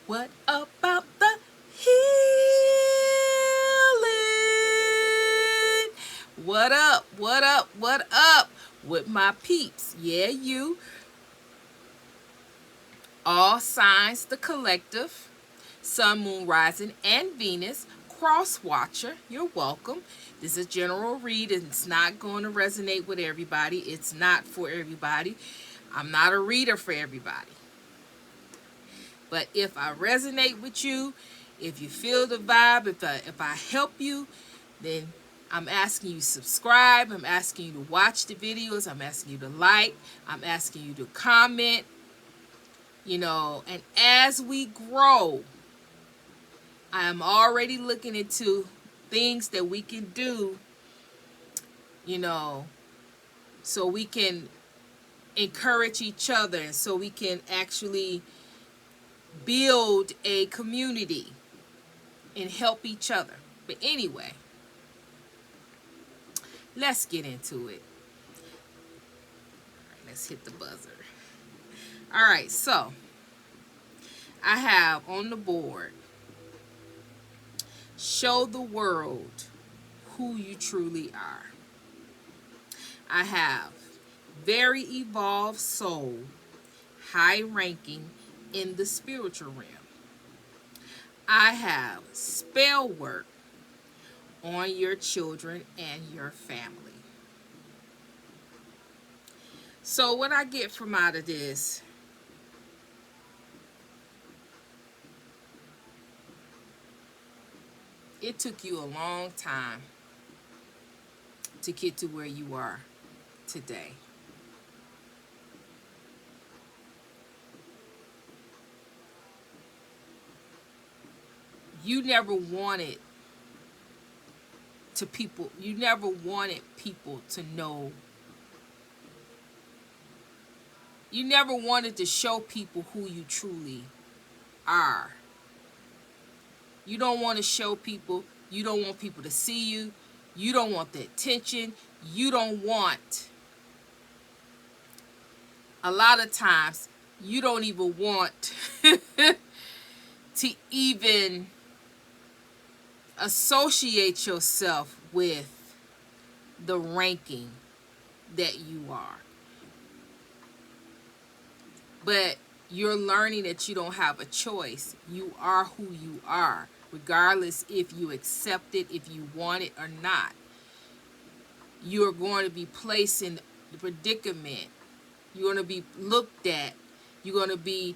What about the healing? What up? What up? What up? With my peeps. Yeah, you. All Signs the Collective. Sun, Moon, Rising, and Venus. Cross Watcher. You're welcome. This is a general read and it's not going to resonate with everybody. It's not for everybody. I'm not a reader for everybody. But if I resonate with you, if you feel the vibe, if I help you, then I'm asking you to subscribe. I'm asking you to watch the videos. I'm asking you to like. I'm asking you to comment. And as we grow, I am already looking into things that we can do, you know, so we can encourage each other and so we can actually build a community and help each other. But anyway, let's get into it. All right, let's hit the buzzer. All right, so I have on the board, show the world who you truly are. I have very evolved soul, high ranking in the spiritual realm. I have spell work on your children and your family. So what I get from out of this, it took you a long time to get to where you are today. You never wanted people to know. You never wanted to show people who you truly are. You don't want to show people. You don't want people to see you. You don't want the attention. You don't want, a lot of times, you don't even want to even associate yourself with the ranking that you are. But you're learning that you don't have a choice. You are who you are, regardless if you accept it, if you want it or not. You're going to be placed in the predicament. You're going to be looked at. You're going to be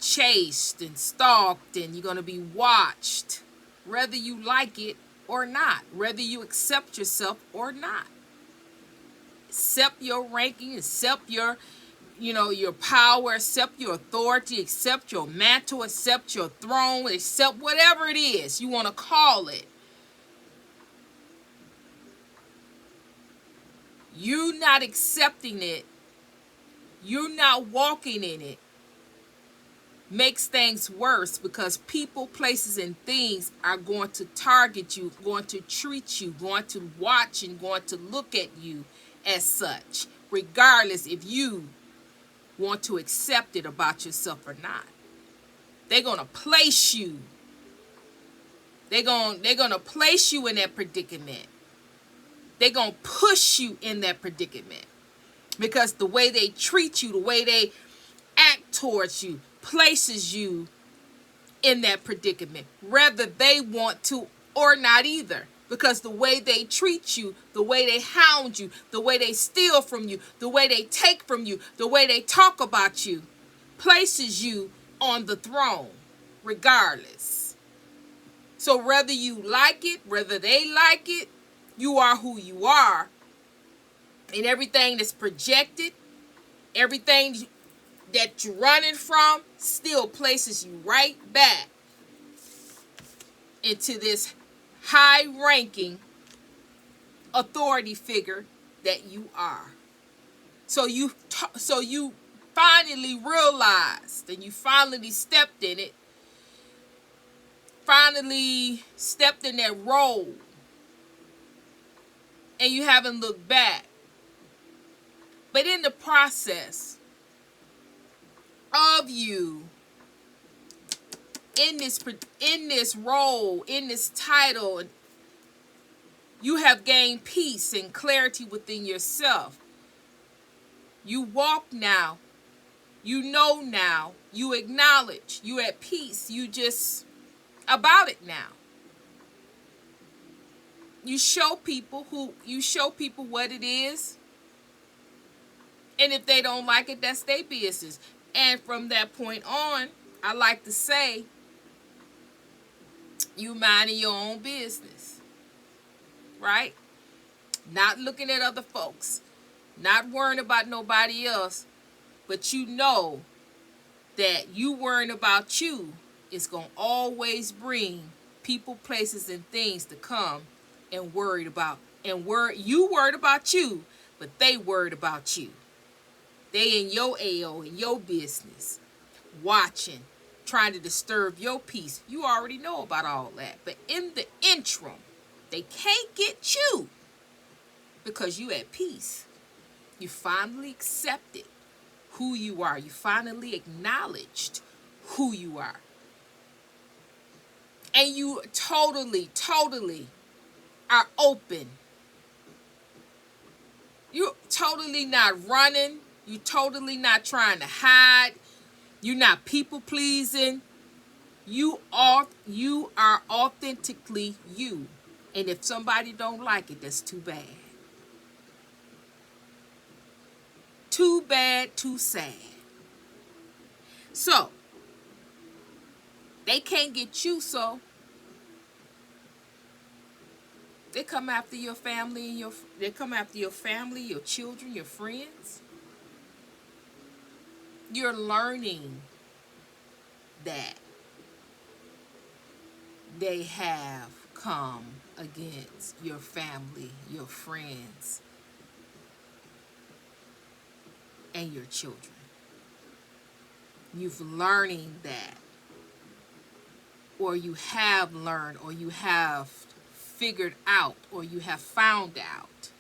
chased and stalked, and you're going to be watched, whether you like it or not, whether you accept yourself or not. Accept your ranking, accept your power, accept your authority, accept your mantle, accept your throne, accept whatever it is you want to call it. You not accepting it, you're not walking in it, makes things worse, because people, places, and things are going to target you, going to treat you, going to watch, and going to look at you as such, regardless if you want to accept it about yourself or not. They're going to place you. They're going to place you in that predicament. They're going to push you in that predicament. Because the way they treat you, the way they act towards you, places you in that predicament, whether they want to or not either. Because the way they treat you, the way they hound you, the way they steal from you, the way they take from you, the way they talk about you, places you on the throne, regardless. So whether you like it, whether they like it, you are who you are. And everything that's projected, everything that you're running from, still places you right back into this high-ranking authority figure that you are. So you finally realized, and you finally stepped in it, finally stepped in that role, and you haven't looked back. But in the process of you in this role, in this title, you have gained peace and clarity within yourself. You walk now. You know now. You acknowledge. You at peace. You just about it now. You show people what it is. And if they don't like it, that's their business. And from that point on, I like to say, you minding your own business. Right? Not looking at other folks. Not worrying about nobody else. But you know that you worrying about you is going to always bring people, places, and things to come and worried about. And you worried about you, but they worried about you. They in your AO, in your business, watching, trying to disturb your peace. You already know about all that. But in the interim, they can't get you because you at peace. You finally accepted who you are. You finally acknowledged who you are. And you totally are open. You're totally not running. You're totally not trying to hide. You're not people pleasing. You are authentically you. And if somebody don't like it, that's too bad. Too bad, too sad. So, they can't get you, so they come after your family and they come after your family, your children, your friends. You're learning that they have come against your family, your friends, and your children. You've learning that, or you have learned, or you have figured out, or you have found out.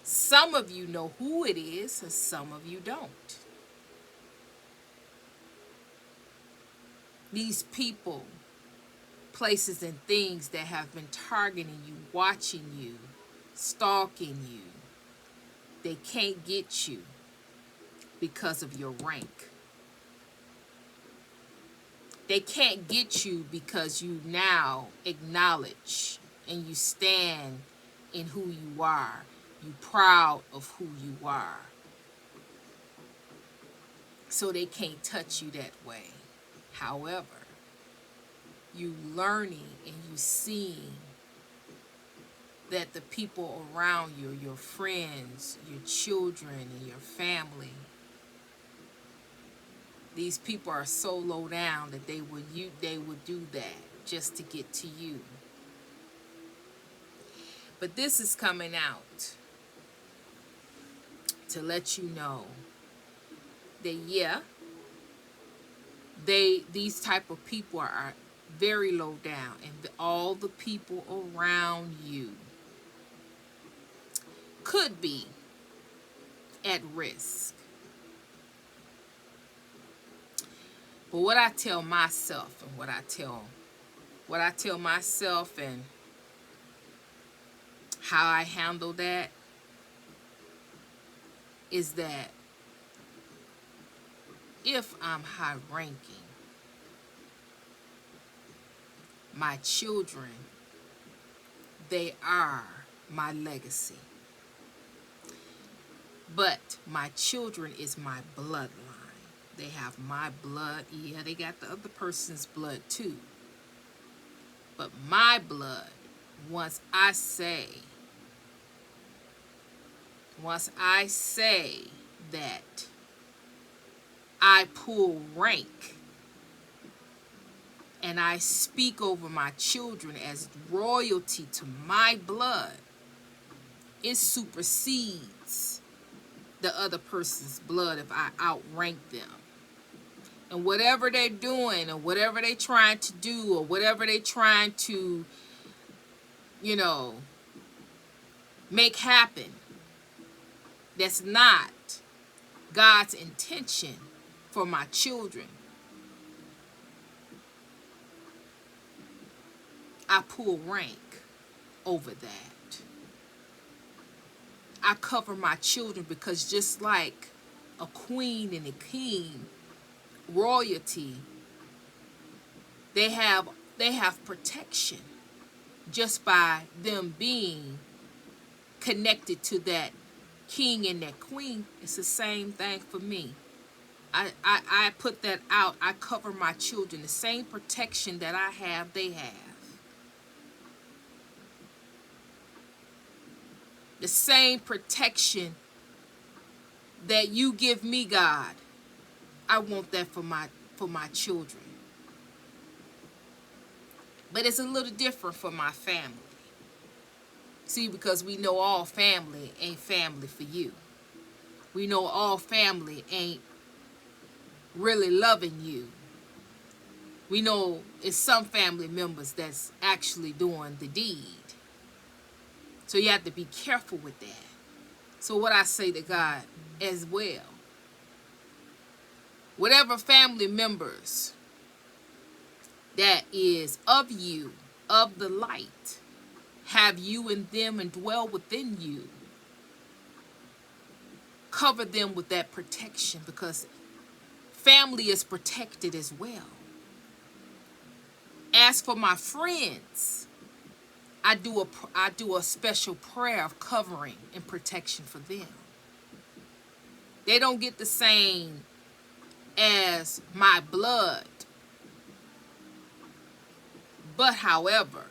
Some of you know who it is, and some of you don't. These people, places, and things that have been targeting you, watching you, stalking you, they can't get you because of your rank. They can't get you because you now acknowledge and you stand in who you are. You're proud of who you are. So they can't touch you that way. However, you learning and you seeing that the people around you, your friends, your children, and your family, these people are so low down that they would do that just to get to you. But this is coming out to let you know that these type of people are very low down, and all the people around you could be at risk. But what I tell myself and what I tell myself and how I handle that is that if I'm high ranking, my children, they are my legacy. But my children is my bloodline. They have my blood. Yeah, they got the other person's blood too. But my blood, once I say that I pull rank and I speak over my children as royalty to my blood, it supersedes the other person's blood if I outrank them. And whatever they're doing or whatever they're trying to do or whatever they're trying to, make happen, that's not God's intention for my children. I pull rank over that. I cover my children because just like a queen and a king, royalty, they have protection just by them being connected to that king and that queen. It's the same thing for me. I put that out. I cover my children. The same protection that I have, they have. The same protection that you give me, God, I want that for my children. But it's a little different for my family. See, because we know all family ain't family for you. We know all family ain't really loving you. We know it's some family members that's actually doing the deed. So you have to be careful with that. So what I say to God as well, whatever family members that is of you, of the light, have you in them and dwell within you, cover them with that protection, because family is protected as well. As for my friends, I do a special prayer of covering and protection for them. They don't get the same as my blood. But however,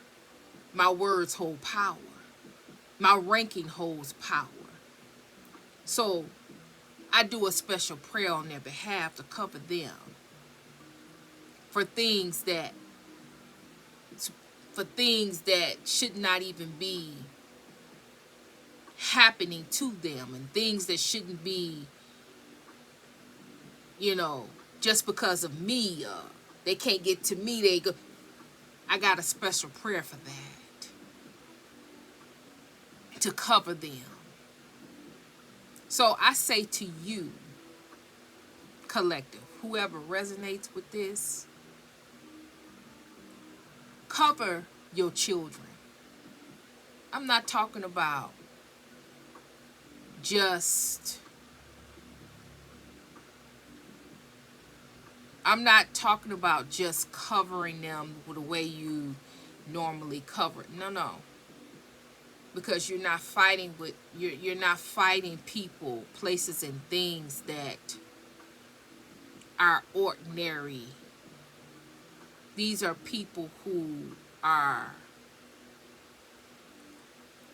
my words hold power. My ranking holds power. So I do a special prayer on their behalf to cover them for things that should not even be happening to them, and things that shouldn't be, just because of me. They can't get to me. They go. I got a special prayer for that, to cover them. So I say to you, collective, whoever resonates with this, cover your children. I'm not talking about just covering them the way you normally cover it. No. Because you're not fighting people, places, and things that are ordinary. These are people who are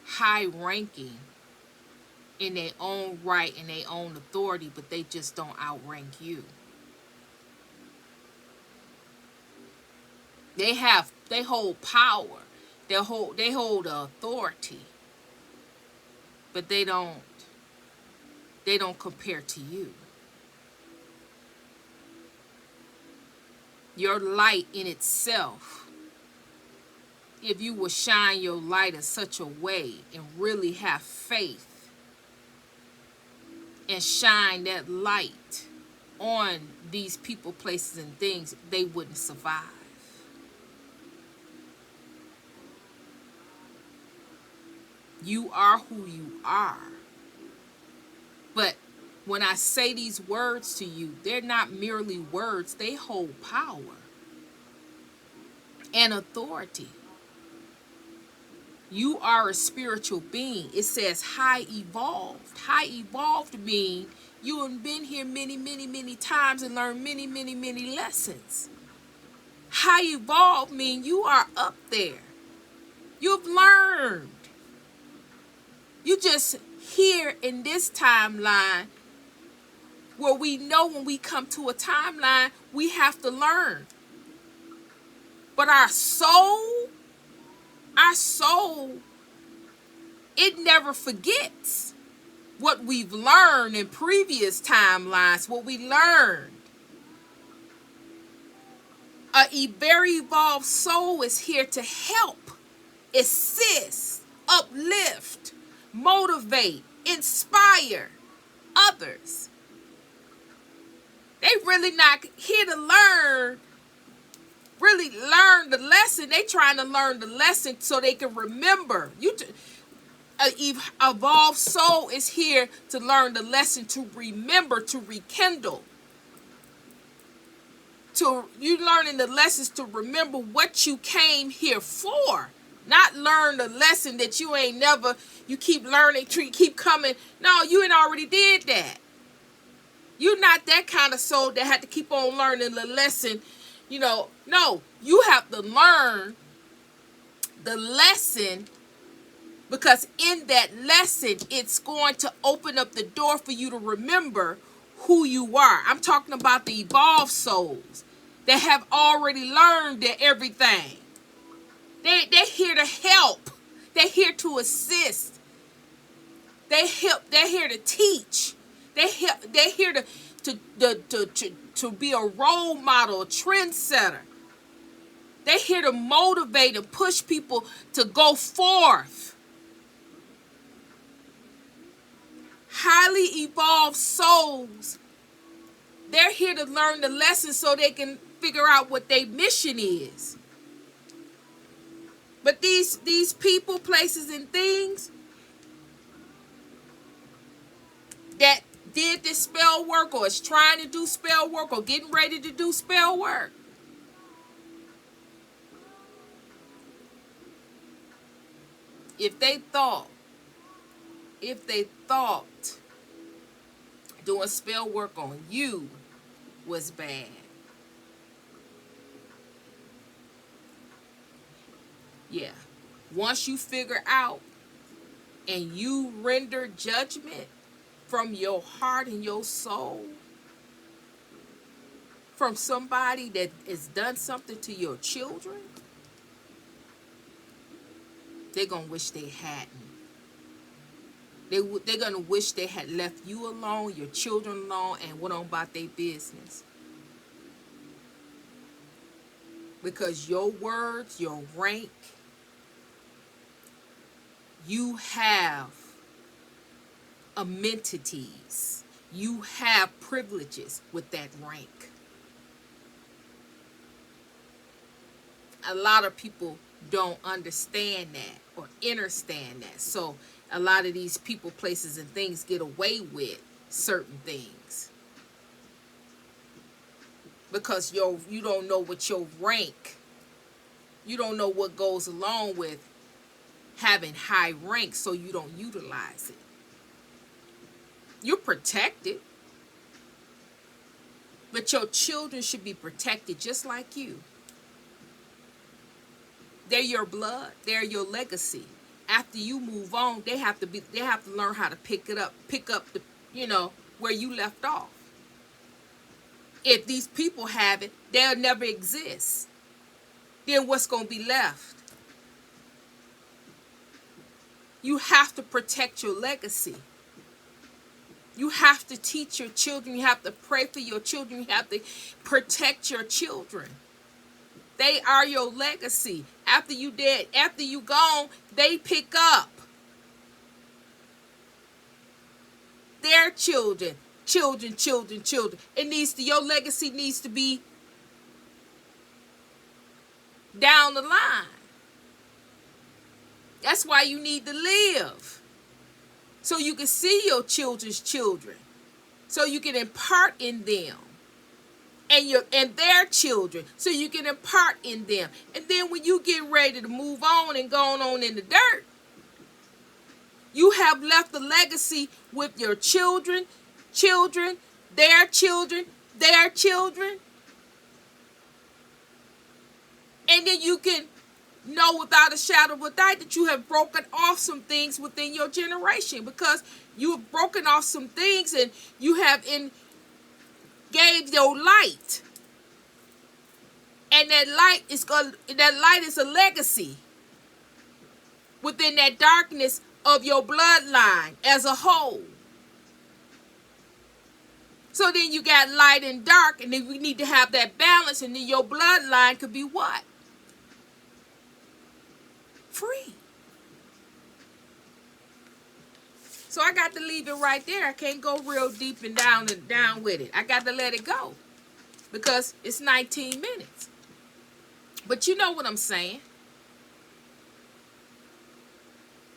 high ranking in their own right and their own authority, but they just don't outrank you. They hold power. They hold authority. But they don't compare to you. Your light in itself, if you will shine your light in such a way and really have faith and shine that light on these people, places, and things, they wouldn't survive. You are who you are. But when I say these words to you, they're not merely words. They hold power and authority. You are a spiritual being. It says high evolved. High evolved mean you have been here many, many, many times and learned many, many, many lessons. High evolved mean you are up there. You've learned. You just here in this timeline where we know when we come to a timeline, we have to learn. But our soul, it never forgets what we've learned in previous timelines, what we learned. A very evolved soul is here to help, assist, uplift, motivate, inspire others. They really not here to learn really learn the lesson. They trying to learn the lesson so they can remember. Evolved soul is here to learn the lesson, to remember, to rekindle. To you learning the lessons to remember what you came here for. Not learn the lesson that you ain't never, you keep learning, keep coming. No, you ain't already did that. You're not that kind of soul that had to keep on learning the lesson. No, you have to learn the lesson, because in that lesson, it's going to open up the door for you to remember who you are. I'm talking about the evolved souls that have already learned their everything. They're here to help. They're here to assist. They're here to teach. They're here to be a role model, a trendsetter. They're here to motivate and push people to go forth. Highly evolved souls, they're here to learn the lessons so they can figure out what their mission is. But these people, places, and things that did this spell work, or is trying to do spell work, or getting ready to do spell work, if they thought doing spell work on you was bad, yeah, once you figure out and you render judgment from your heart and your soul, from somebody that has done something to your children, they're going to wish they hadn't. They're going to wish they had left you alone, your children alone, and went on about their business. Because your words, your rank, you have amenities. You have privileges with that rank. A lot of people don't understand that or understand that. So a lot of these people, places, and things get away with certain things because you don't know what your rank, you don't know what goes along with having high rank, so you don't utilize it. You're protected, but your children should be protected just like you. They're your blood, they're your legacy. After you move on, they have to learn how to pick up the, where you left off. If these people have it, they'll never exist. Then what's going to be left? You have to protect your legacy. You have to teach your children. You have to pray for your children. You have to protect your children. They are your legacy. After you dead, after you gone, they pick up their children. Your legacy needs to be down the line. That's why you need to live. So you can see your children's children. So you can impart in them. And their children, so you can impart in them. And then when you get ready to move on and going on in the dirt, you have left a legacy with your children, their children. And then you can know without a shadow of a doubt that you have broken off some things within your generation, because you have broken off some things and you have gave your light, and that light is a legacy within that darkness of your bloodline as a whole. So then you got light and dark, and then we need to have that balance, and then your bloodline could be what? Free. So I got to leave it right there. I can't go real deep and down with it. I got to let it go because it's 19 minutes. But you know what I'm saying.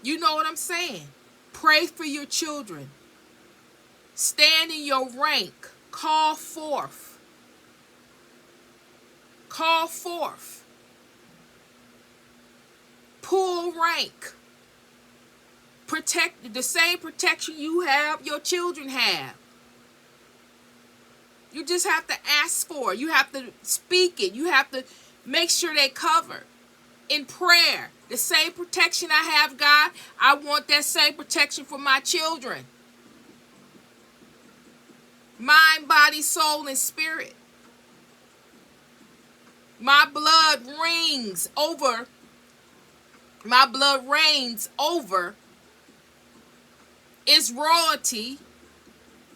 You know what I'm saying. Pray for your children. Stand in your rank. Call forth. Call forth. Pull rank. Protect the same protection you have, your children have. You just have to ask for it. You have to speak it. You have to make sure they're covered. In prayer, the same protection I have, God, I want that same protection for my children. Mind, body, soul, and spirit. My blood reigns over. My blood reigns over. Its royalty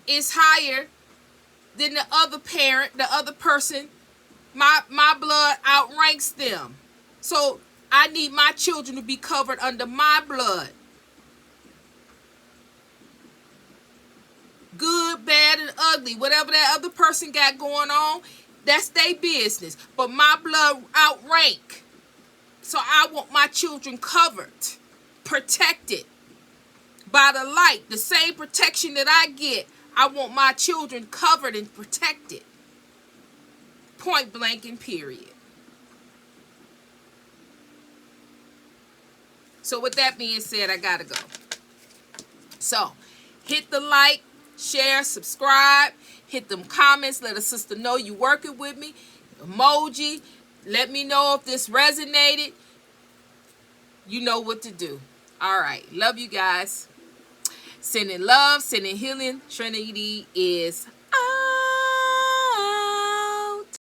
is higher than the other parent, the other person. My blood outranks them. So I need my children to be covered under my blood. Good, bad, and ugly. Whatever that other person got going on, that's their business. But my blood outrank. So I want my children covered, protected by the light. The same protection that I get, I want my children covered and protected. Point blank and period. So with that being said, I gotta go. So hit the like, share, subscribe, hit them comments, let a sister know you working with me. Emoji, let me know if this resonated. You know what to do. All right, love you guys. Sending love, sending healing. Trinity is